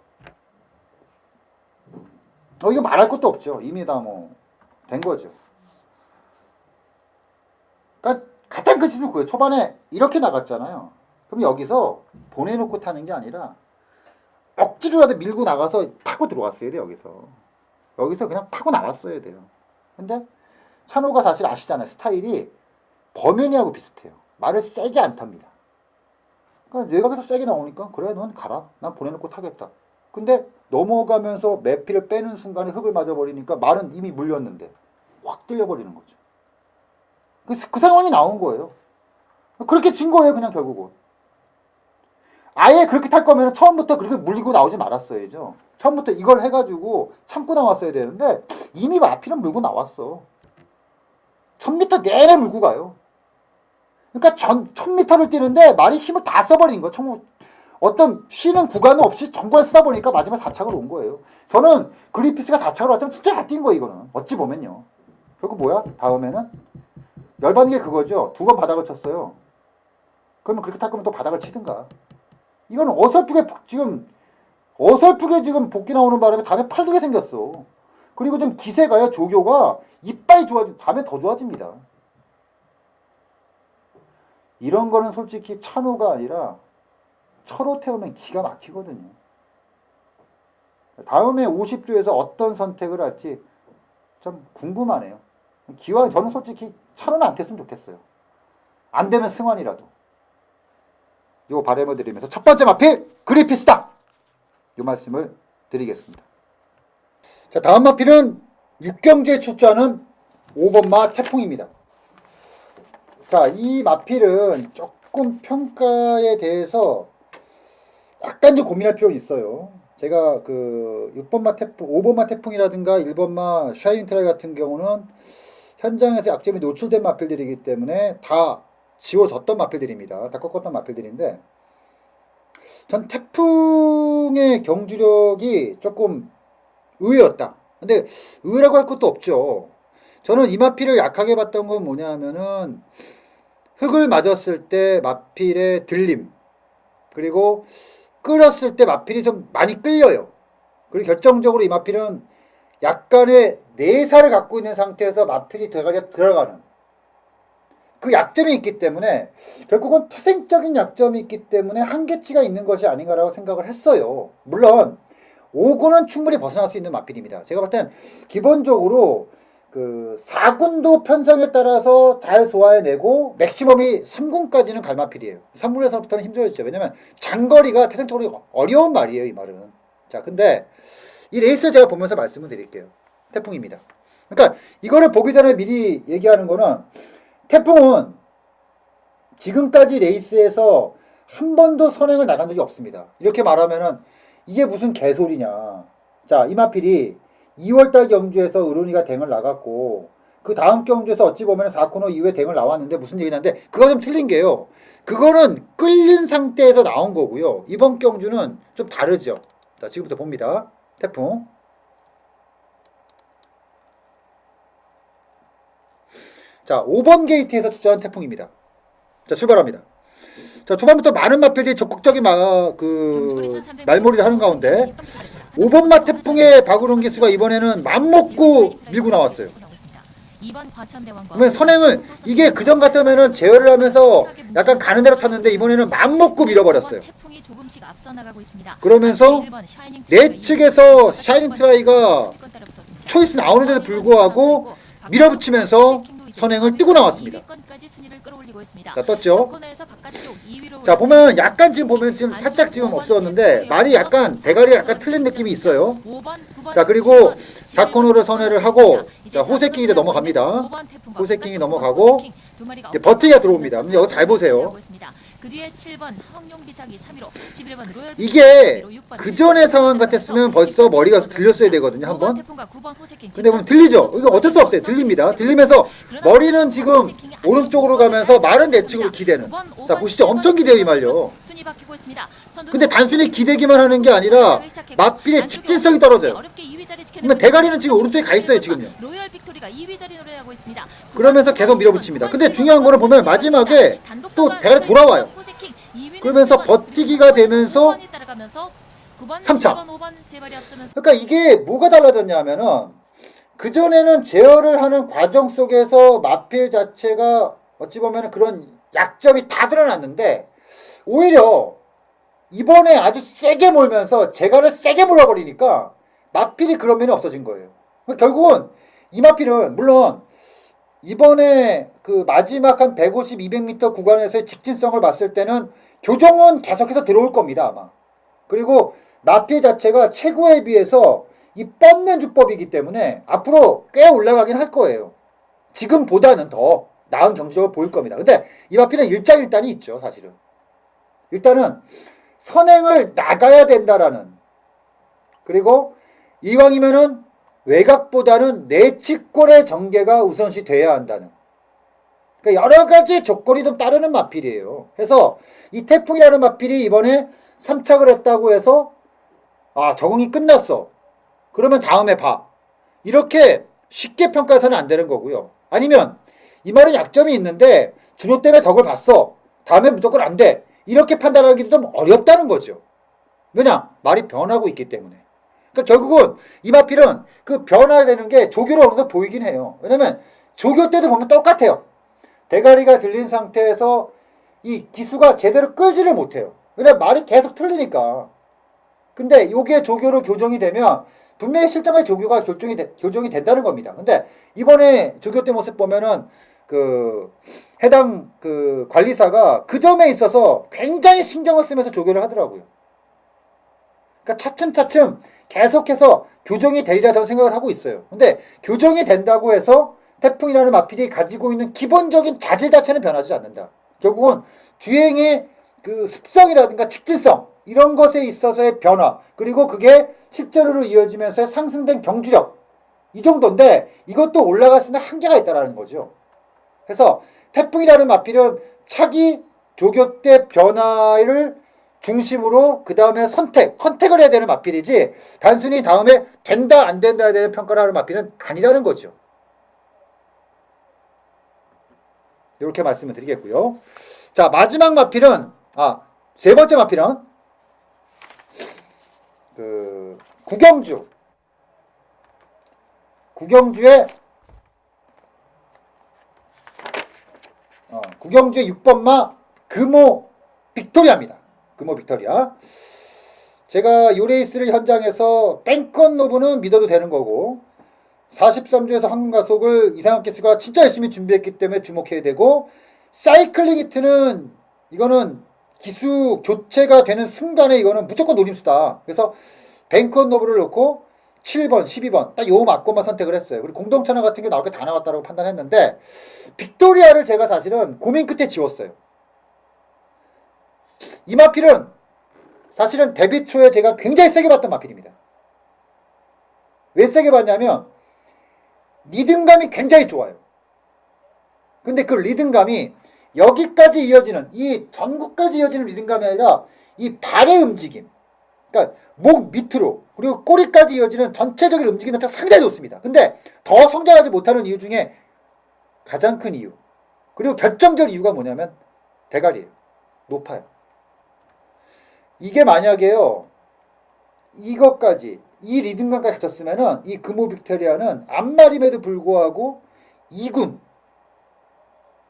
이거 말할 것도 없죠. 이미 다 뭐 된 거죠. 그러니까 가장 큰 실수는 그거예요. 초반에 이렇게 나갔잖아요. 그럼 여기서 보내놓고 타는 게 아니라 억지로라도 밀고 나가서 파고 들어왔어야 돼요. 여기서 그냥 파고 나왔어야 돼요. 근데 찬호가 사실 아시잖아요. 스타일이 범현이하고 비슷해요. 말을 세게 안 탑니다. 그러니까 외곽에서 세게 나오니까 그래 넌 가라. 난 보내놓고 타겠다. 근데 넘어가면서 매피를 빼는 순간에 흙을 맞아버리니까 말은 이미 물렸는데 확 뚫려버리는 거죠. 그 상황이 나온 거예요. 그렇게 진 거예요. 그냥 결국은. 아예 그렇게 탈 거면 처음부터 그렇게 물리고 나오지 말았어야죠. 처음부터 이걸 해가지고 참고 나왔어야 되는데 이미 마피는 물고 나왔어. 1000m 내내 물고 가요. 그러니까 1000m를 뛰는데 말이 힘을 다 써버린 거. 어떤 쉬는 구간 없이 정말 쓰다 보니까 마지막 4착으로 온 거예요. 저는 그리피스가 4착으로 왔자면 진짜 잘 뛴 거예요. 이거는 어찌 보면요. 결국 뭐야? 다음에는 열받는 게 그거죠. 2번 바닥을 쳤어요. 그러면 그렇게 탈 거면 또 바닥을 치든가. 이거는 어설프게 지금 복귀 나오는 바람에 다음에 팔리게 생겼어. 그리고 좀 기세가요. 조교가 이빨이 다음에 더 좋아집니다. 이런 거는 솔직히 찬호가 아니라 철호 태우면 기가 막히거든요. 다음에 50조에서 어떤 선택을 할지 좀 궁금하네요. 기왕 저는 솔직히 찬호는 안 탔으면 좋겠어요. 안 되면 승환이라도. 요 바람을 드리면서 첫 번째 마필 그리피스다. 요 말씀을 드리겠습니다. 자, 다음 마필은 6경주에 출조하는 5번마 태풍입니다. 자, 이 마필은 조금 평가에 대해서 약간 좀 고민할 필요는 있어요. 제가 그 6번마 태풍, 5번마 태풍이라든가 1번마 샤이닝 트라이 같은 경우는 현장에서 약점이 노출된 마필들이기 때문에 다 지워졌던 마필들입니다. 다 꺾었던 마필들인데 전 태풍의 경주력이 조금 의외였다. 근데 의외라고 할 것도 없죠. 저는 이 마필을 약하게 봤던 건 뭐냐 하면은 흙을 맞았을 때 마필의 들림, 그리고 끌었을 때 마필이 좀 많이 끌려요. 그리고 결정적으로 이 마필은 약간의 내사를 갖고 있는 상태에서 마필이 대가리에 들어가는 그 약점이 있기 때문에 결국은 태생적인 약점이 있기 때문에 한계치가 있는 것이 아닌가라고 생각을 했어요. 물론 5군은 충분히 벗어날 수 있는 마필입니다. 제가 봤을 땐 기본적으로 그 4군도 편성에 따라서 잘 소화해내고 맥시멈이 3군까지는 갈 마필이에요. 3군에서부터는 힘들어지죠. 왜냐면 장거리가 태생적으로 어려운 말이에요. 이 말은. 자, 근데 이 레이스를 제가 보면서 말씀을 드릴게요. 태풍입니다. 그러니까 이거를 보기 전에 미리 얘기하는 거는 태풍은 지금까지 레이스에서 한 번도 선행을 나간 적이 없습니다. 이렇게 말하면은 이게 무슨 개소리냐. 자, 이 마필이 2월달 경주에서 의론이가 댕을 나갔고 그 다음 경주에서 어찌 보면 4코너 이후에 댕을 나왔는데 무슨 얘기냐는데 그거 좀 틀린 게요. 그거는 끌린 상태에서 나온 거고요. 이번 경주는 좀 다르죠. 자, 지금부터 봅니다. 태풍. 자, 5번 게이트에서 출전한 태풍입니다. 자, 출발합니다. 자, 초반부터 많은 마필들이 적극적인 말몰이를 하는 가운데 5번마 태풍의 박우론 기수가 이번에는 맘먹고 밀고 나왔어요. 그러면 선행을 이게 그전 같으면은 제어를 하면서 약간 가는 대로 탔는데 이번에는 맘먹고 밀어버렸어요. 그러면서 내 측에서 샤이닝 트라이가 초이스 나오는데도 불구하고 밀어붙이면서 선행을 뜨고 나왔습니다. 자, 떴죠. 자, 보면 약간 지금 살짝 지금 없었는데 말이 약간 대가리 약간 틀린 느낌이 있어요. 자, 그리고 4코너를 선회를 하고 자, 호세킹이 이제 넘어갑니다. 호세킹이 넘어가고 이제 버티기가 들어옵니다. 여기 잘 보세요. 그 뒤에 7번 황룡 비상이 3위로 11번 로열 이게 그 전의 상황 같았으면 벌써 머리가 들렸어야 되거든요, 한번. 근데 보면 들리죠? 이거 어쩔 수 없어요. 들립니다. 들리면서 머리는 지금 오른쪽으로 가면서 말은 내측으로 기대는. 자, 보시죠. 엄청 기대요, 이 말요. 근데 단순히 기대기만 하는 게 아니라 맞필의 직진성이 떨어져요. 그러면 대가리는 지금 오른쪽에 가 있어요, 지금요. 그러면서 계속 밀어붙입니다. 근데 중요한 거는 보면 마지막에 또 대가리 돌아와요. 그러면서 버티기가 되면서 3차. 그러니까 이게 뭐가 달라졌냐면은 그전에는 제어를 하는 과정 속에서 마필 자체가 어찌 보면 그런 약점이 다 드러났는데 오히려 이번에 아주 세게 몰면서 제가를 세게 몰아버리니까 마필이 그런 면이 없어진 거예요. 결국은 이 마필은 물론 이번에 그 마지막 한 150, 200m 구간에서의 직진성을 봤을 때는 교정은 계속해서 들어올 겁니다, 아마. 그리고 마필 자체가 최고에 비해서 이 뻗는 주법이기 때문에 앞으로 꽤 올라가긴 할 거예요. 지금보다는 더 나은 경기력을 보일 겁니다. 근데 이 마필은 일장일단이 있죠, 사실은. 일단은 선행을 나가야 된다라는, 그리고 이왕이면은 외곽보다는 내측골의 전개가 우선시 돼야 한다는, 그러니까 여러 가지 조건이 좀 따르는 마필이에요. 해서 이 태풍이라는 마필이 이번에 3착을 했다고 해서 아, 적응이 끝났어, 그러면 다음에 봐, 이렇게 쉽게 평가해서는 안 되는 거고요. 아니면 이 말은 약점이 있는데 준호 때문에 덕을 봤어, 다음에 무조건 안 돼, 이렇게 판단하기도 좀 어렵다는 거죠. 왜냐? 말이 변하고 있기 때문에. 그러니까 결국은 이 마필은 그 변화되는 게 조교로 어느 정도 보이긴 해요. 왜냐면 조교 때도 보면 똑같아요. 대가리가 들린 상태에서 이 기수가 제대로 끌지를 못해요. 왜냐면 말이 계속 틀리니까. 근데 요게 조교로 교정이 되면 분명히 실전의 조교가 교정이 된다는 겁니다. 근데 이번에 조교 때 모습 보면은 그 해당 그 관리사가 그 점에 있어서 굉장히 신경을 쓰면서 조교를 하더라고요. 그러니까 차츰차츰 계속해서 교정이 되리라 저는 생각을 하고 있어요. 근데 교정이 된다고 해서 태풍이라는 마필이 가지고 있는 기본적인 자질 자체는 변하지 않는다. 결국은 주행의 그 습성이라든가 직진성 이런 것에 있어서의 변화, 그리고 그게 실전으로 이어지면서 상승된 경주력, 이 정도인데 이것도 올라갔으면 한계가 있다는 거죠. 그래서 태풍이라는 마필은 차기 조교 때 변화를 중심으로 그 다음에 컨택을 해야 되는 마필이지 단순히 다음에 된다 안 된다에 대한 평가를 하는 마필은 아니라는 거죠. 이렇게 말씀을 드리겠고요. 자, 마지막 마필은 세 번째 마필은 그 구경주의 6번마 금호 빅토리아입니다. 금호 빅토리아. 제가 요 레이스를 현장에서 뺑컨 노브는 믿어도 되는 거고 43주에서 황금 가속을 이상한 기수가 진짜 열심히 준비했기 때문에 주목해야 되고, 사이클링 히트는 이거는 기수 교체가 되는 순간에 이거는 무조건 노림수다. 그래서 뱅컨 노브를 놓고 7번, 12번 딱 요 맞고만 선택을 했어요. 그리고 공동천하 같은 게 나올 게 다 나왔다고 판단했는데 빅토리아를 제가 사실은 고민 끝에 지웠어요. 이 마필은 사실은 데뷔 초에 제가 굉장히 세게 봤던 마필입니다. 왜 세게 봤냐면 리듬감이 굉장히 좋아요. 근데 그 리듬감이 여기까지 이어지는, 이 전국까지 이어지는 리듬감이 아니라 이 발의 움직임, 그러니까 목 밑으로 그리고 꼬리까지 이어지는 전체적인 움직임이 상당히 좋습니다. 근데 더 성장하지 못하는 이유 중에 가장 큰 이유, 그리고 결정적 이유가 뭐냐면 대가리예요. 높아요. 이게 만약에요 이것까지 이 리듬감까지 갖췄으면은 이 금호 빅토리아는 앞말임에도 불구하고 2군,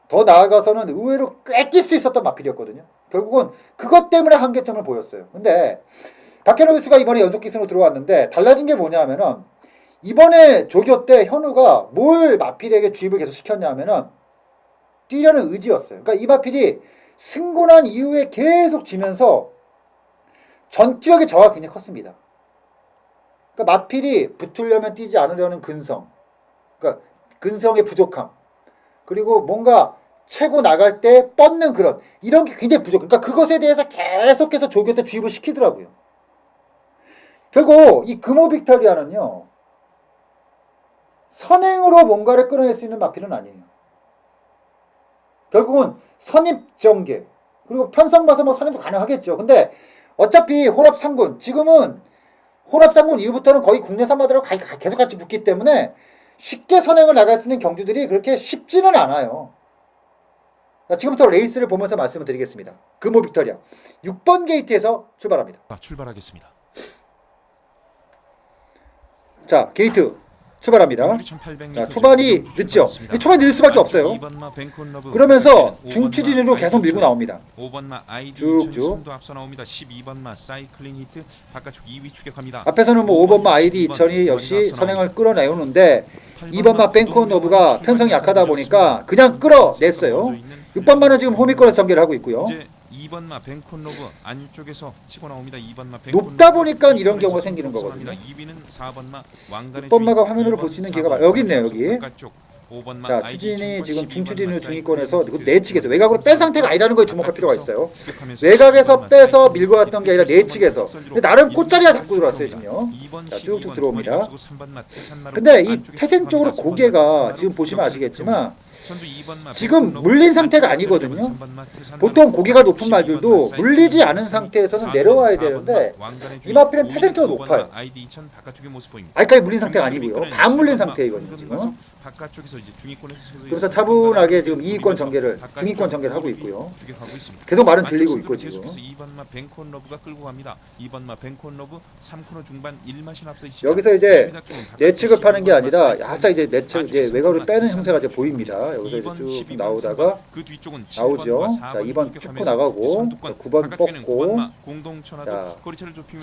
더 나아가서는 의외로 꽤 뛸 수 있었던 마필이었거든요. 결국은 그것 때문에 한계점을 보였어요. 근데 박현우 기수가 이번에 연속 기승으로 들어왔는데 달라진 게 뭐냐면은 이번에 조교 때 현우가 뭘 마필에게 주입을 계속 시켰냐면은 뛰려는 의지였어요. 그러니까 이 마필이 승곤한 이후에 계속 지면서 전투력의 저하가 굉장히 컸습니다. 그러니까 마필이 붙으려면 뛰지 않으려는 근성, 그러니까 근성의 부족함, 그리고 뭔가 채고 나갈 때 뻗는 이런 게 굉장히 부족. 그러니까 그것에 대해서 계속해서 조교에서 주입을 시키더라고요. 결국 이 금호 빅토리아는요, 선행으로 뭔가를 끌어낼 수 있는 마필은 아니에요. 결국은 선입전개, 그리고 편성 봐서 뭐 선행도 가능하겠죠. 근데 어차피 호랍 3군, 지금은 호랍 3군 이후부터는 거의 국내 산마들하고 계속 같이 붙기 때문에 쉽게 선행을 나갈 수 있는 경주들이 그렇게 쉽지는 않아요. 자, 지금부터 레이스를 보면서 말씀을 드리겠습니다. 금호 빅토리아 6번 게이트에서 출발합니다. 출발하겠습니다. 자, 게이트 출발합니다. 자, 초반이 늦죠. 초반이 늦을 수밖에 없어요. 그러면서 중추진으로 계속 밀고 나옵니다. 5번마 아이디 쭉쭉. 선도 앞서 나옵니다. 12번마 사이클링 히트 바깥쪽 2위 추격합니다. 앞에서는 뭐 5번마 아이디 2000이 역시 선행을 끌어내오는데 2번마 뱅크온 노브가 편성이 약하다 보니까 그냥 끌어냈어요. 6번마는 지금 호미권에서 전개를 하고 있고요. 이제 2번마 뱅콘 로브 안쪽에서 치고 나옵니다. 2번마 뱅콘 높다 보니까 이런 경우가 생기는 거거든요. 2위는 4번마 왕관의 6번마가 화면으로 볼 수 있는 기회가 많아요. 여기 있네요, 여기. 바깥쪽 5번마 자, 아이디 추진이 지금 12번마 중추진을 사이클링 중위권에서 히트 내측에서 외곽으로 뺀 상태가 아니라는 거에 주목할 필요가 있어요. 추격하면서 외곽에서 12번마 빼서 사이클링 밀고 왔던 게 아니라 히트 내측에서. 근데 나름 꽃자리가 잡고 들어왔어요, 지금요. 2번, 자, 쭉쭉 12번 들어옵니다. 주고 3번마 태산마루 근데 이 안쪽에서 태생 쪽으로 3번마 고개가 지금 보시면 아시겠지만 지금 물린 상태가 아니거든요. 보통 고개가 높은 말들도 물리지 않은 상태에서는 내려와야 되는데 이 마필은 태생적으로 높아요. 아직까지 물린 상태가 아니고요. 반 물린 상태이거든요, 지금. 그래서 차분하게 지금 2위권 전개를, 중위권 전개를 하고 있고요. 계속 말은 들리고 있고 지금. 2번마 뱅콘 러브가 끌고 갑니다. 2번마 뱅콘 러브 3코너 중반 1마신 앞서 있습니다. 여기서 이제 내측을 파는 게 아니라 살짝 이제 내측 이제 외곽으로 빼는 형태가 이제 보입니다. 여기서 이제 쭉 나오다가 그 뒤쪽은 나오죠. 자, 2번 축구 나가고 9번 뻗고 자,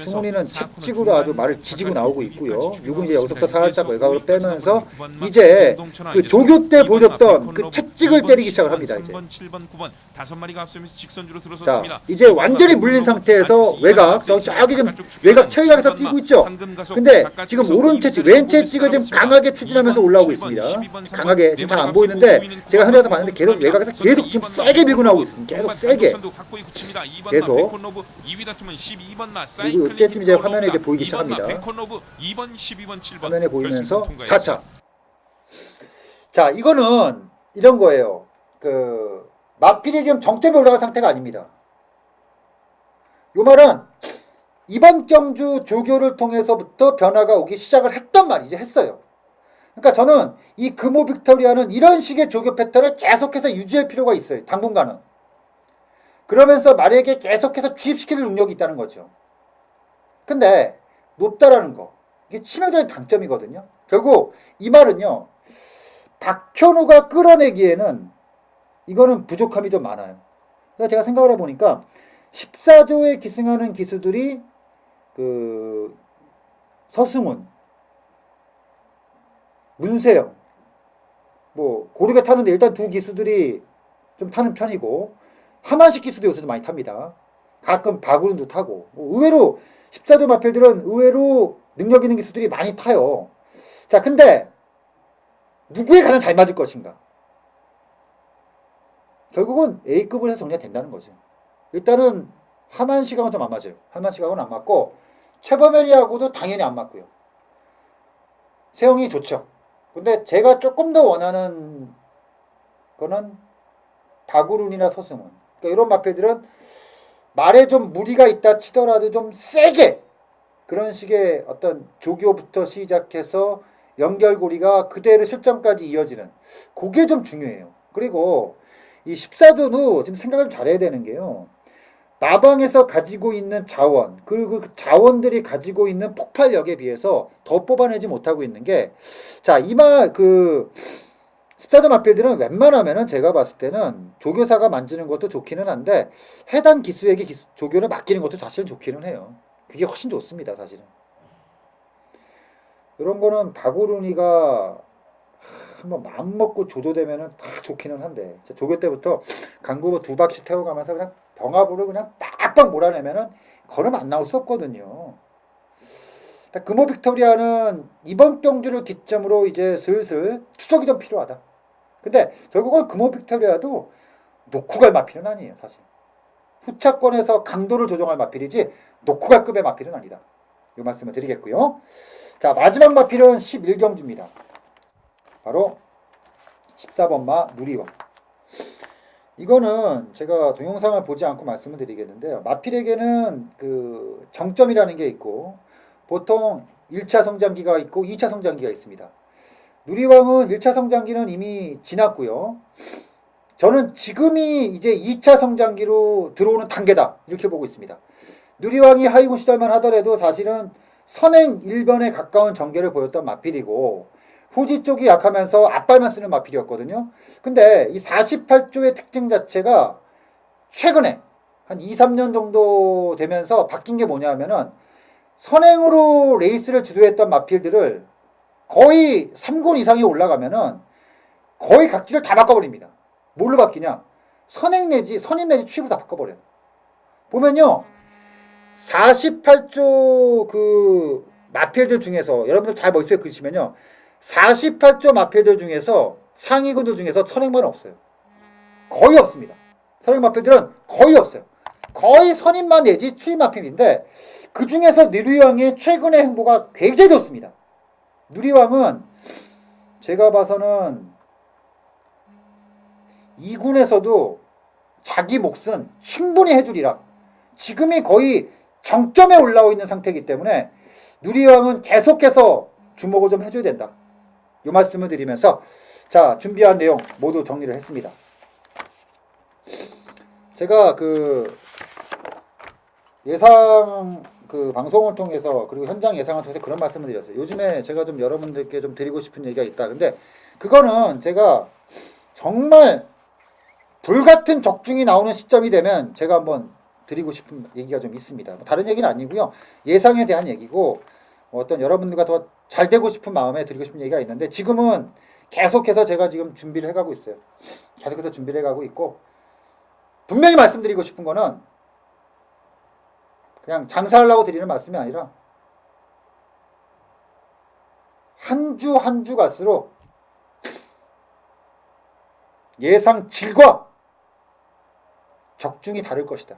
승훈이는 채찍으로 아주 말을 지지고 나오고 있고요. 6은 이제 여기서부터 살짝 외곽으로 빼면서 이제 그 조교 때 보여줬던 그 채찍을 때리기 시작을 합니다. 이제. 3번, 7번, 9번 다섯 마리가 앞서면서 직선주로 자, 들어섰습니다. 이제 완전히 물린 상태에서 외곽, 저기 지금 외곽 최외곽에서 뛰고 있죠. 근데 지금 오른 채찍, 왼 채찍을 지금 강하게 추진하면서 올라오고 있습니다. 강하게 지금 잘 안 보이는데 제가 현장에서 봤는데 계속 외곽에서 계속 지금 세게 밀고 나오고 있습니다. 계속 세게. 계속. 그리고 이때쯤 이제 화면에 이제 보이기 시작합니다. 화면에 보이면서 4차. 자, 이거는 이런 거예요. 그 마필이 지금 정점에 올라간 상태가 아닙니다. 요 말은 이번 경주 조교를 통해서부터 변화가 오기 시작을 했단 말이지, 했어요. 그러니까 저는 이 금호 빅토리아는 이런 식의 조교 패턴을 계속해서 유지할 필요가 있어요. 당분간은. 그러면서 말에게 계속해서 주입시킬 능력이 있다는 거죠. 근데 높다라는 거, 이게 치명적인 단점이거든요. 결국 이 말은요, 박현우가 끌어내기에는 이거는 부족함이 좀 많아요. 그래서 제가 생각을 해보니까 14조에 기승하는 기수들이 그 서승훈, 문세영, 뭐 고르게 타는데 일단 두 기수들이 좀 타는 편이고 하만식 기수도 요새 많이 탑니다. 가끔 박우른도 타고 의외로 14조 마필들은 의외로 능력 있는 기수들이 많이 타요. 자, 근데 누구에 가장 잘 맞을 것인가? 결국은 A급을 해서 정리가 된다는 거죠. 일단은 하만식하고는 좀 안 맞아요. 하만식하고는 안 맞고 최범현이하고도 당연히 안 맞고요. 세영이 좋죠. 근데 제가 조금 더 원하는 거는 박우룬이나 서승훈. 그러니까 이런 마필들은 말에 좀 무리가 있다 치더라도 좀 세게 그런 식의 어떤 조교부터 시작해서 연결고리가 그대로 실점까지 이어지는 그게 좀 중요해요. 그리고 이 14조도 지금 생각을 잘해야 되는 게요. 마방에서 가지고 있는 자원 그리고 그 자원들이 가지고 있는 폭발력에 비해서 더 뽑아내지 못하고 있는 게 자, 이마 그 14조 마필들은 웬만하면은 제가 봤을 때는 조교사가 만지는 것도 좋기는 한데 해당 기수에게 조교를 맡기는 것도 사실은 좋기는 해요. 그게 훨씬 좋습니다, 사실은. 이런 거는 박우룬이가 한번 마음먹고 조조되면은 다 좋기는 한데 조교 때부터 강구보 2바퀴 태워가면서 그냥 병합으로 그냥 빡빡 몰아내면은 걸으면 안 나올 수 없거든요. 금호 빅토리아는 이번 경주를 기점으로 이제 슬슬 추적이 좀 필요하다. 근데 결국은 금호 빅토리아도 놓고 갈 마필은 아니에요. 사실 후차권에서 강도를 조정할 마필이지 놓고 갈 급의 마필은 아니다. 이 말씀을 드리겠고요. 자, 마지막 마필은 11경주입니다. 바로 14번마 누리왕. 이거는 제가 동영상을 보지 않고 말씀을 드리겠는데요. 마필에게는 그 정점이라는 게 있고 보통 1차 성장기가 있고 2차 성장기가 있습니다. 누리왕은 1차 성장기는 이미 지났고요. 저는 지금이 이제 2차 성장기로 들어오는 단계다 이렇게 보고 있습니다. 누리왕이 하이군 시절만 하더라도 사실은 선행 1변에 가까운 전개를 보였던 마필이고 후지 쪽이 약하면서 앞발만 쓰는 마필이었거든요. 근데 이 48조의 특징 자체가 최근에 한 2, 3년 정도 되면서 바뀐 게 뭐냐면은 선행으로 레이스를 주도했던 마필들을 거의 3군 이상이 올라가면은 거의 각지를 다 바꿔버립니다. 뭘로 바뀌냐? 선행 내지 선임 내지 취입으로 다 바꿔버려요. 보면요. 48조 그 마필들 중에서 여러분들 잘 머릿속에 그리시면요. 48조 마필들 중에서 상위군들 중에서 선행만 없어요. 거의 없습니다. 선행 마필들은 거의 없어요. 거의 선임만 내지 취임 마필인데 그 중에서 누리왕의 최근의 행보가 굉장히 좋습니다. 누리왕은 제가 봐서는 2군에서도 자기 몫은 충분히 해주리라. 지금이 거의 정점에 올라와 있는 상태이기 때문에 누리왕은 계속해서 주목을 좀 해줘야 된다. 이 말씀을 드리면서 자, 준비한 내용 모두 정리를 했습니다. 제가 그 예상 그 방송을 통해서 그리고 현장 예상을 통해서 그런 말씀을 드렸어요. 요즘에 제가 좀 여러분들께 좀 드리고 싶은 얘기가 있다. 근데 그거는 제가 정말 불같은 적중이 나오는 시점이 되면 제가 한번 드리고 싶은 얘기가 좀 있습니다. 다른 얘기는 아니고요. 예상에 대한 얘기고 어떤 여러분들과 더 잘 되고 싶은 마음에 드리고 싶은 얘기가 있는데 지금은 계속해서 제가 지금 준비를 해가고 있어요. 계속해서 준비를 해가고 있고 분명히 말씀드리고 싶은 거는 그냥 장사하려고 드리는 말씀이 아니라 한 주 한 주 갈수록 예상 질과 적중이 다를 것이다.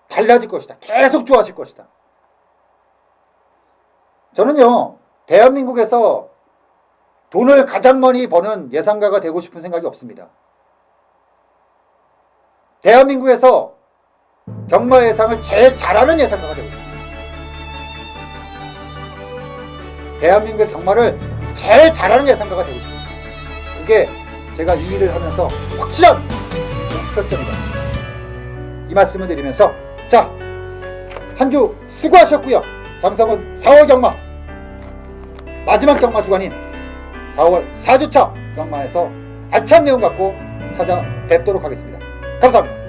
달라질 것이다. 계속 좋아질 것이다. 저는요, 대한민국에서 돈을 가장 많이 버는 예상가가 되고 싶은 생각이 없습니다. 대한민국에서 경마 예상을 제일 잘하는 예상가가 되고 싶습니다. 대한민국의 경마를 제일 잘하는 예상가가 되고 싶습니다. 그게 제가 이 일을 하면서 확실한 목표점이다. 이 말씀을 드리면서 자, 한 주 수고하셨고요. 장성은 4월 경마 마지막 경마 주간인 4월 4주차 경마에서 알찬 내용 갖고 찾아뵙도록 하겠습니다. 감사합니다.